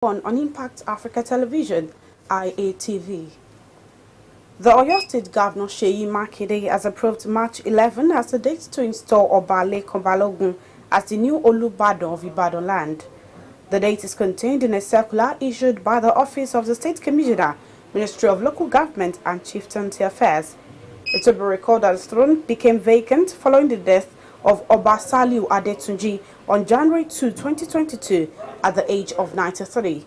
on Impact Africa Television, IATV. The Oyo State Governor Seyi Makinde has approved March 11 as the date to install Oba Lekan Balogun as the new Olubadan of Ibadan land. The date is contained in a circular issued by the Office of the State Commissioner, Ministry of Local Government and Chieftaincy Affairs. It will be recalled that the throne became vacant following the death of Oba Saliu Adetunji on January 2, 2022 at the age of 93.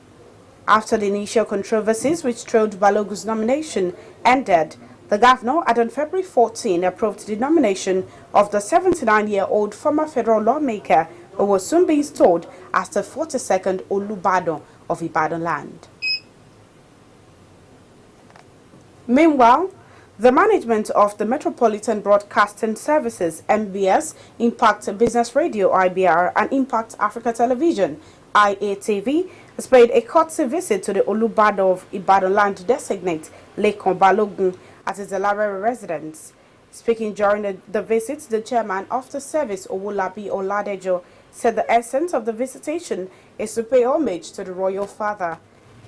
After the initial controversies which trailed Balogun's nomination ended, the governor had on February 14 approved the nomination of the 79-year-old former federal lawmaker who will soon be installed as the 42nd Olubadan of Ibadan land. Meanwhile, the management of the Metropolitan Broadcasting Services (MBS), Impact Business Radio (IBR), and Impact Africa Television (IATV) has paid a courtesy visit to the Olubadan of Ibadan land designate Lekan Balogun at his Alare residence. Speaking during the visit, the chairman of the service, Owolabi Oladejo, said the essence of the visitation is to pay homage to the royal father.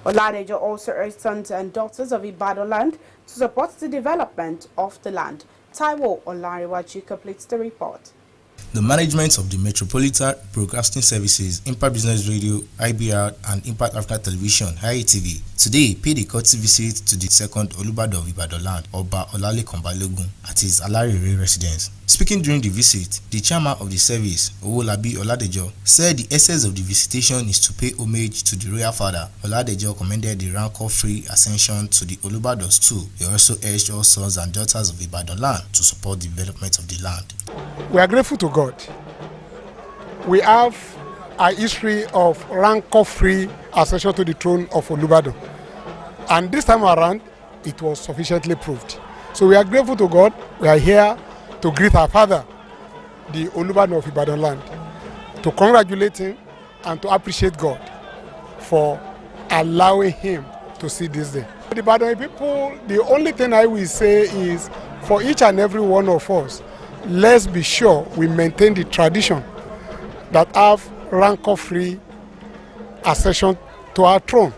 Oladejo also urged sons and daughters of Ibadan land to support the development of the land. Taiwo Olariwaju completes the report. The management of the Metropolitan Broadcasting Services, Impact Business Radio, IBR, and Impact Africa Television, IATV, today paid a courtesy visit to the second Olubadan of Ibadan land, Oba Olalekan Balogun, at his Alare residence. Speaking during the visit, the chairman of the service, Owolabi Oladejo, said the essence of the visitation is to pay homage to the royal father. Oladejo commended the rancor-free ascension to the Olubadans too. He also urged all sons and daughters of Ibadan land to support the development of the land. We are grateful to God. We have a history of rancor-free accession to the throne of Olubadan. And this time around, it was sufficiently proved. So we are grateful to God. We are here to greet our father, the Olubadan of Ibadan land, to congratulate him and to appreciate God for allowing him to see this day. The Ibadan people, the only thing I will say is for each and every one of us, let's be sure we maintain the tradition that have rancor-free accession to our throne.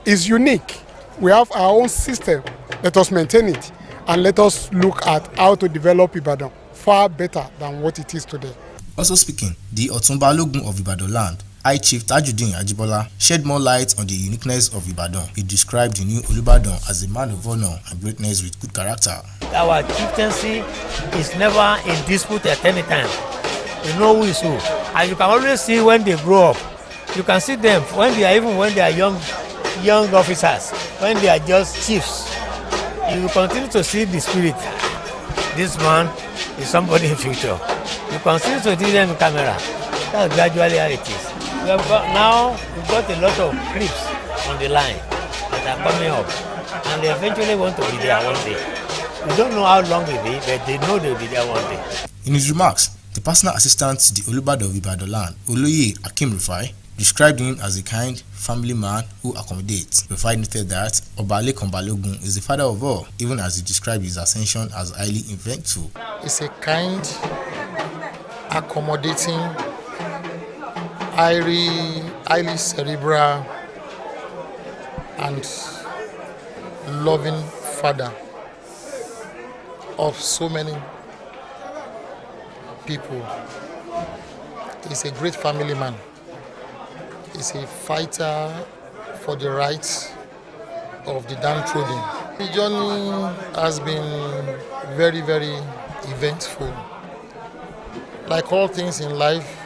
It's unique. We have our own system. Let us maintain it and let us look at how to develop Ibadan far better than what it is today. Also speaking, the Otun Balogun of Ibadan land, High Chief Tajuddin Ajibola, shed more light on the uniqueness of Ibadan. He described the new Olubadan as a man of honor and greatness with good character. Our chieftaincy is never in dispute at any time. You know who is who. And you can always see when they grow up. You can see them when they are young officers, when they are just chiefs. You will continue to see the spirit. This man is somebody in future. You continue to see them in camera. That's gradually how it is. We've got a lot of clips on the line that are coming up, and they eventually want to be there one day. We don't know how long it will be, but they know they will be there one day. In his remarks, the personal assistant to the Olubadan of Ibadan land, Oloye Akim Rufai, described him as a kind, family man who accommodates. Rufai noted that Oba Lekan Balogun is the father of all, even as he described his ascension as highly eventful. He's a kind, accommodating, highly cerebral, and loving father of so many people. He's a great family man. He's a fighter for the rights of the downtrodden. The journey has been very, very eventful. Like all things in life,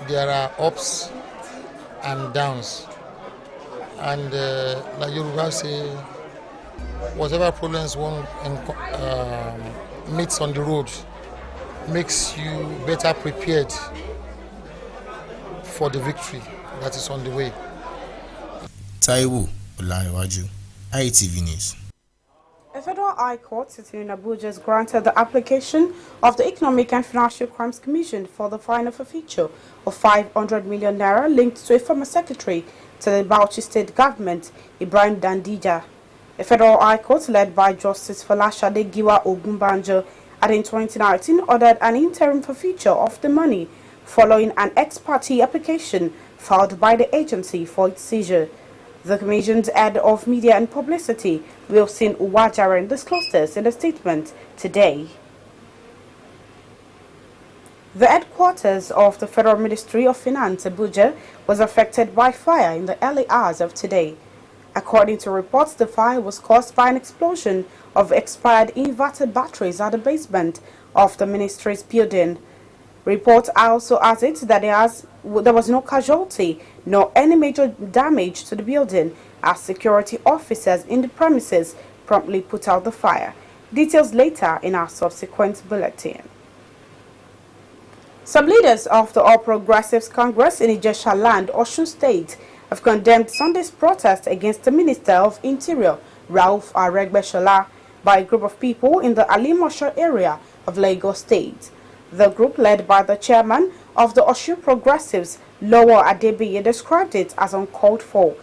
there are ups and downs. And like Yoruba say, whatever problems one meets on the road makes you better prepared for the victory that is on the way. Taiwo Olariwaju, IATV News. A federal high court sitting in Abuja has granted the application of the Economic and Financial Crimes Commission for the fine of a feature of 500 million naira linked to a former secretary to the Bauchi State government, Ibrahim Dandija. A federal high court led by Justice Folashade Giwa Ogunbanjo had in 2019 ordered an interim forfeiture of the money following an ex parte application filed by the agency for its seizure. The Commission's head of media and publicity, Wilson Uwajaren, disclosed this in a statement today. The headquarters of the Federal Ministry of Finance, Abuja, was affected by fire in the early hours of today. According to reports, the fire was caused by an explosion of expired inverter batteries at the basement of the ministry's building. Reports also added that there was no casualty nor any major damage to the building, as security officers in the premises promptly put out the fire. Details later in our subsequent bulletin. Some leaders of the All Progressives Congress in Ijesha Land, Osun State, have condemned Sunday's protest against the Minister of Interior, Rauf Aregbesola, by a group of people in the Alimosho area of Lagos State. The group, led by the chairman of the Osun Progressives, Lowo Adebiyi, described it as uncalled for.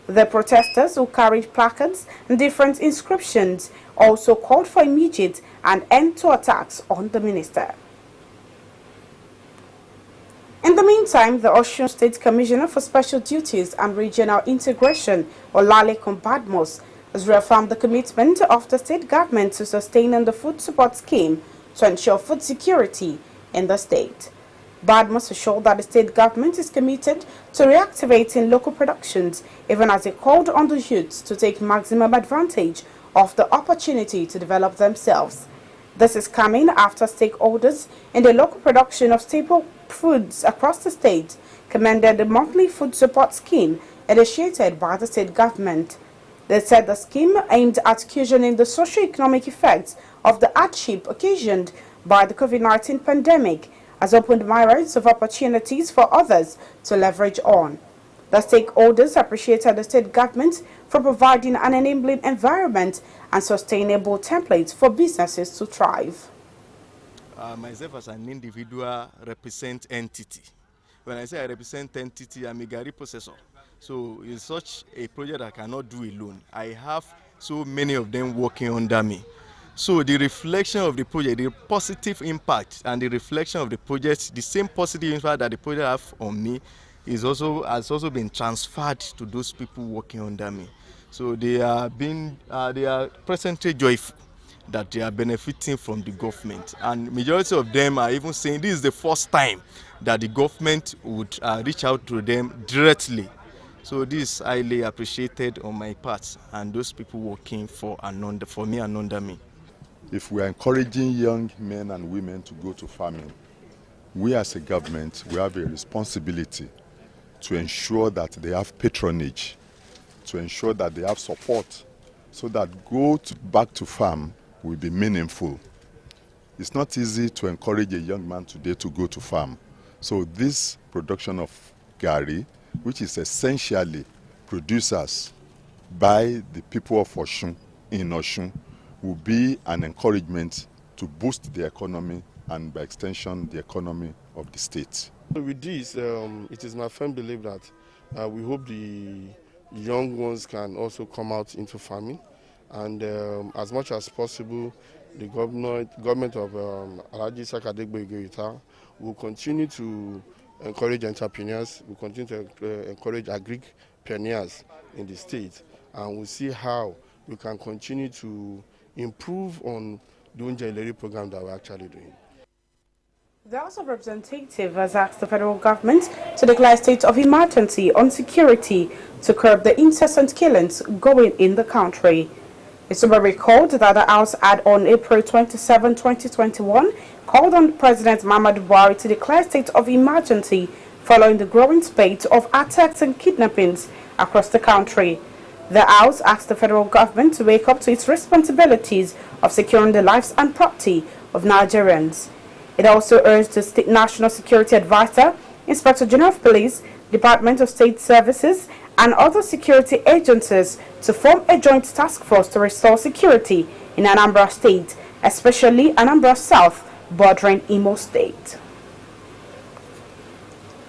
The protesters, who carried placards and different inscriptions, also called for immediate and end to attacks on the minister. In the meantime, the Osun State Commissioner for Special Duties and Regional Integration, Olalekan Badmus, has reaffirmed the commitment of the state government to sustaining the food support scheme to ensure food security in the state. Badmus assured that the state government is committed to reactivating local productions, even as it called on the youths to take maximum advantage of the opportunity to develop themselves. This is coming after stakeholders in the local production of staple foods across the state commended the monthly food support scheme initiated by the state government. They said the scheme aimed at cushioning the socio-economic effects of the hardship occasioned by the COVID-19 pandemic has opened myriads of opportunities for others to leverage on. The stakeholders appreciated the state government for providing an enabling environment and sustainable templates for businesses to thrive. Myself as an individual represent entity. When I say I represent entity, I'm a Gari processor. So it's such a project I cannot do alone. I have so many of them working under me. So the reflection of the project, the positive impact and the reflection of the project, the same positive impact that the project have on me has also been transferred to those people working under me. So they are presently joyful that they are benefiting from the government, and majority of them are even saying this is the first time that the government would reach out to them directly. So this is highly appreciated on my part and those people working for me and under me. If we are encouraging young men and women to go to farming, we as a government, we have a responsibility to ensure that they have patronage, to ensure that they have support, so that back to farm will be meaningful. It's not easy to encourage a young man today to go to farm. So this production of Gari, which is essentially producers by the people of Osun in Osun, will be an encouragement to boost the economy and by extension the economy of the state. With this, it is my firm belief that we hope the young ones can also come out into farming, and as much as possible, the government of Alhaji Saka Adegboyega Oyeta will continue to encourage entrepreneurs, will continue to encourage agripreneurs in the state, and we'll see how we can continue to improve on the Ounje Ileri program that we're actually doing. The House of Representatives has asked the federal government to declare a state of emergency on security to curb the incessant killings going in the country. It should be recalled that the House had on April 27, 2021 called on President Muhammadu Buhari to declare a state of emergency following the growing spate of attacks and kidnappings across the country. The House asked the federal government to wake up to its responsibilities of securing the lives and property of Nigerians. It also urged the State National Security Advisor, Inspector General of Police, Department of State Services, and other security agencies to form a joint task force to restore security in Anambra State, especially Anambra South, bordering Imo State.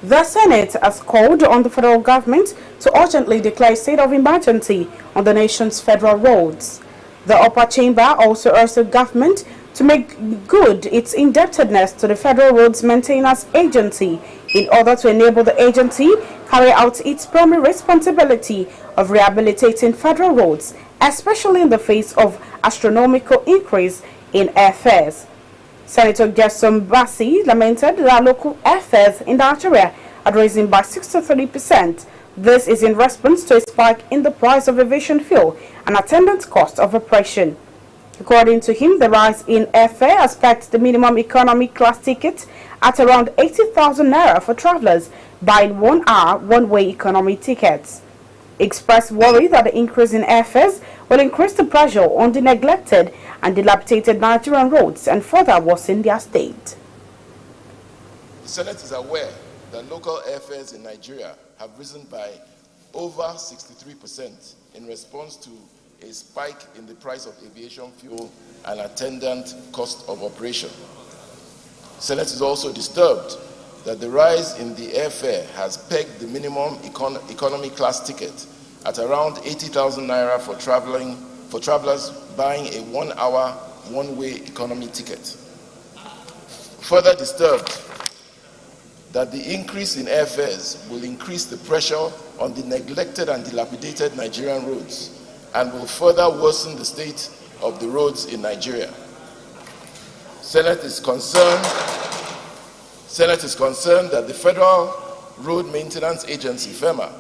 The Senate has called on the federal government to urgently declare a state of emergency on the nation's federal roads. The upper chamber also urged the government to make good its indebtedness to the Federal Roads Maintenance Agency in order to enable the agency carry out its primary responsibility of rehabilitating federal roads, especially in the face of astronomical increase in airfares. Senator Gerson Bassi lamented that local airfares in Nigeria are rising by 63%. This is in response to a spike in the price of aviation fuel and attendant cost of operation. According to him, the rise in airfare has pegged the minimum economy class ticket at around 80,000 naira for travelers buying 1 hour one-way economy tickets. He expressed worry that the increase in airfares will increase the pressure on the neglected and dilapidated Nigerian roads and further worsen their state. The Senate is aware that local airfares in Nigeria have risen by over 63% in response to a spike in the price of aviation fuel and attendant cost of operation. Senate is also disturbed that the rise in the airfare has pegged the minimum economy class ticket at around 80,000 naira for travelers buying a 1 hour one-way economy ticket. Further disturbed that the increase in airfares will increase the pressure on the neglected and dilapidated Nigerian roads and will further worsen the state of the roads in Nigeria. Senate is concerned that the Federal Road Maintenance Agency, FEMA,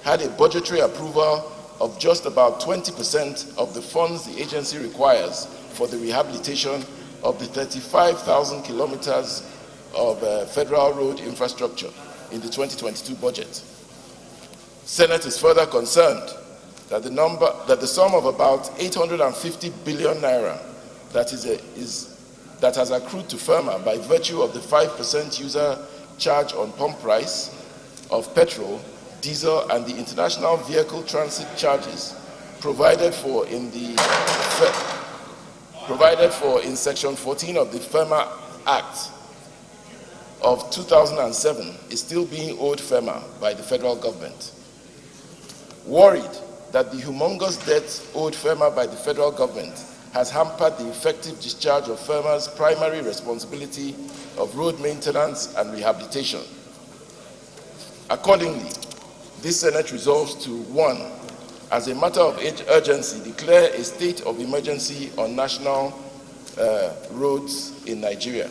had a budgetary approval of just about 20% of the funds the agency requires for the rehabilitation of the 35,000 kilometers of federal road infrastructure in the 2022 budget. Senate is further concerned that the sum of about 850 billion naira that has accrued to FEMA by virtue of the 5% user charge on pump price of petrol, diesel, and the international vehicle transit charges provided for in Section 14 of the FEMA Act of 2007 is still being owed FEMA by the federal government. Worried that the humongous debt owed FEMA by the federal government has hampered the effective discharge of FEMA's primary responsibility of road maintenance and rehabilitation. Accordingly, this Senate resolves to 1. As a matter of urgency, declare a state of emergency on national roads in Nigeria.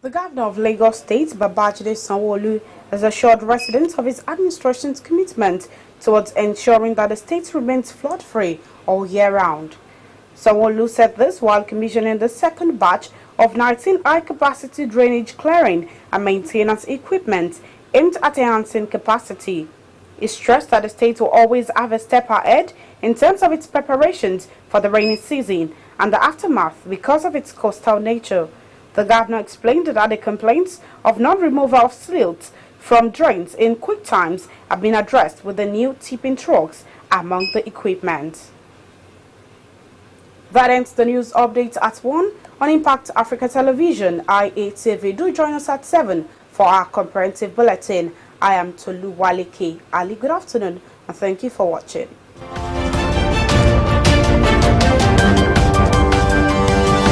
The governor of Lagos State, Babajide Sanwo-Olu, has assured residents of his administration's commitment towards ensuring that the state remains flood-free all year round. Sanwo-Olu said this while commissioning the second batch of 19 high-capacity drainage clearing and maintenance equipment aimed at enhancing capacity. He stressed that the state will always have a step ahead in terms of its preparations for the rainy season and the aftermath because of its coastal nature. The governor explained that the complaints of non-removal of silt from drains in quick times have been addressed with the new tipping trucks among the equipment. That ends the news update at 1 on Impact Africa Television, IATV. Do join us at 7 for our comprehensive bulletin. I am Tolu Waleke Ali. Good afternoon and thank you for watching.